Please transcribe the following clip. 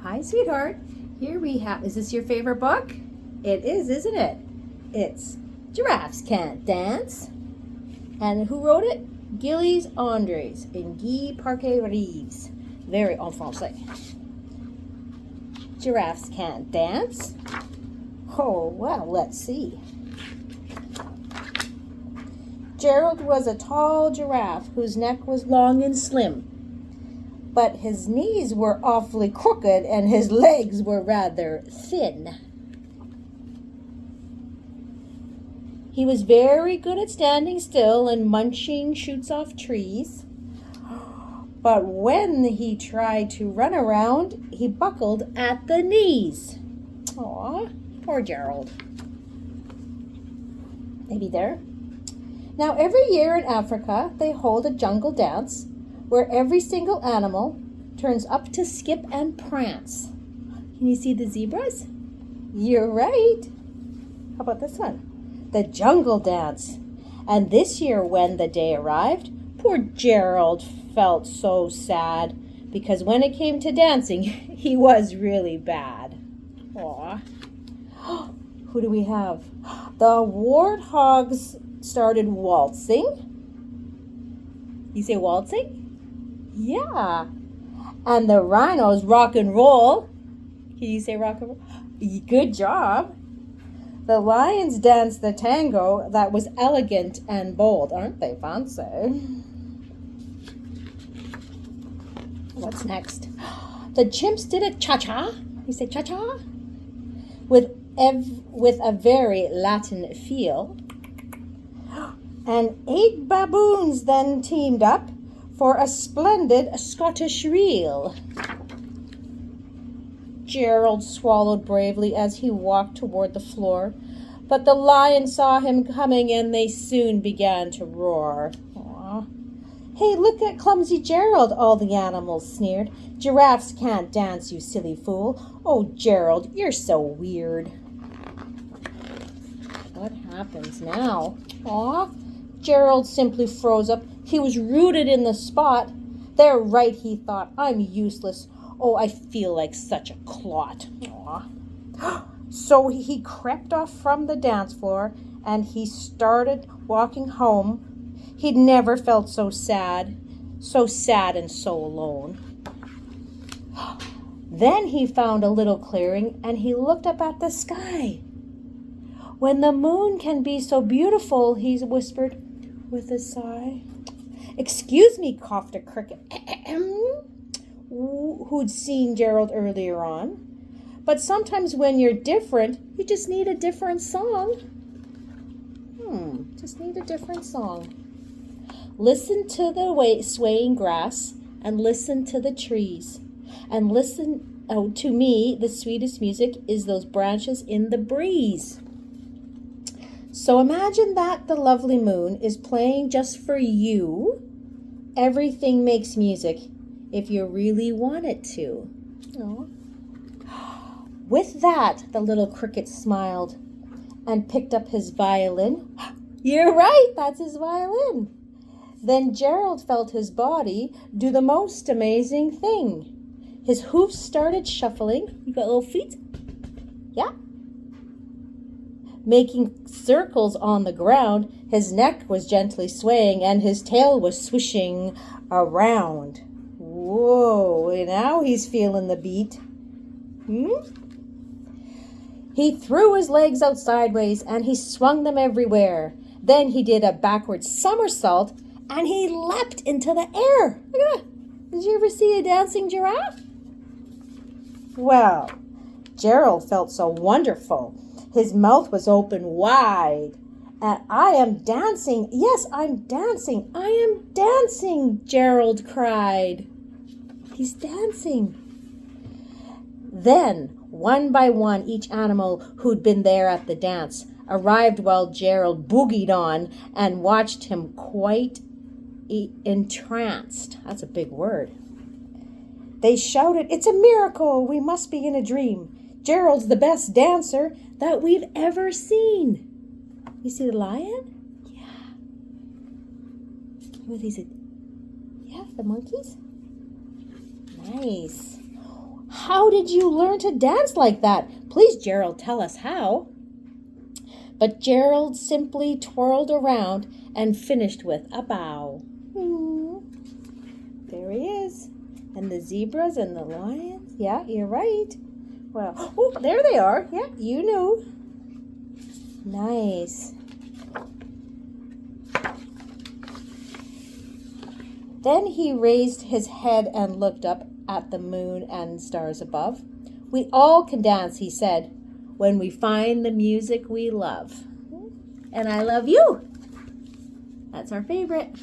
Hi, sweetheart. Here we have, is this your favorite book? It is, isn't it? It's Giraffes Can't Dance. And who wrote it? Gilles Andres and Guy Parquet-Reeves. Very en français. Giraffes Can't Dance. Oh, well, let's see. Gerald was a tall giraffe whose neck was long and slim, but his knees were awfully crooked and his legs were rather thin. He was very good at standing still and munching shoots off trees, but when he tried to run around, he buckled at the knees. Aw, poor Gerald. Maybe there. Now, every year in Africa, they hold a jungle dance where every single animal turns up to skip and prance. Can you see the zebras? You're right. How about this one? The jungle dance. And this year, when the day arrived, poor Gerald felt so sad because when it came to dancing, he was really bad. Aw. Who do we have? The warthogs started waltzing. You say waltzing? Yeah. And the rhinos rock and roll. Can you say rock and roll? Good job. The lions danced the tango that was elegant and bold. Aren't they fancy? What's next? The chimps did a cha-cha. You say cha-cha? With a very Latin feel. And 8 baboons then teamed up for a splendid Scottish reel. Gerald swallowed bravely as he walked toward the floor, but the lions saw him coming and they soon began to roar. Aw. Hey, look at clumsy Gerald, all the animals sneered. Giraffes can't dance, you silly fool. Oh, Gerald, you're so weird. What happens now? Aw. Gerald simply froze up. He was rooted in the spot. They're right, he thought. I'm useless. Oh, I feel like such a clot. Aw. So he crept off from the dance floor and he started walking home. He'd never felt so sad and so alone. Then he found a little clearing and he looked up at the sky. When the moon can be so beautiful, he whispered with a sigh. Excuse me, coughed a cricket, who'd seen Gerald earlier on. But sometimes when you're different, you just need a different song. Just need a different song. Listen to the swaying grass and listen to the trees. And listen, to me, the sweetest music is those branches in the breeze. So imagine that the lovely moon is playing just for you. Everything makes music if you really want it to. Aww. With that, the little cricket smiled and picked up his violin. You're right, that's his violin. Then Gerald felt his body do the most amazing thing. His hoofs started shuffling. You got little feet? Yeah. Making circles on the ground, his neck was gently swaying and his tail was swishing around. Whoa, now he's feeling the beat. He threw his legs out sideways and he swung them everywhere. Then he did a backward somersault and he leapt into the air. Look at that. Did you ever see a dancing giraffe? Well, Gerald felt so wonderful. His mouth was open wide. And I am dancing. Yes, I'm dancing. I am dancing, Gerald cried. He's dancing. Then, one by one, each animal who'd been there at the dance arrived while Gerald boogied on and watched him quite entranced. That's a big word. They shouted, "It's a miracle! We must be in a dream. Gerald's the best dancer that we've ever seen." You see the lion? Yeah. What is it? Yeah, the monkeys? Nice. how did you learn to dance like that? Please, Gerald, tell us how. But Gerald simply twirled around and finished with a bow. There he is. And the zebras and the lions. Yeah, you're right. Well, oh, there they are. Yeah, you knew. Nice. Then he raised his head and looked up at the moon and stars above. We all can dance, he said, when we find the music we love. And I love you. That's our favorite.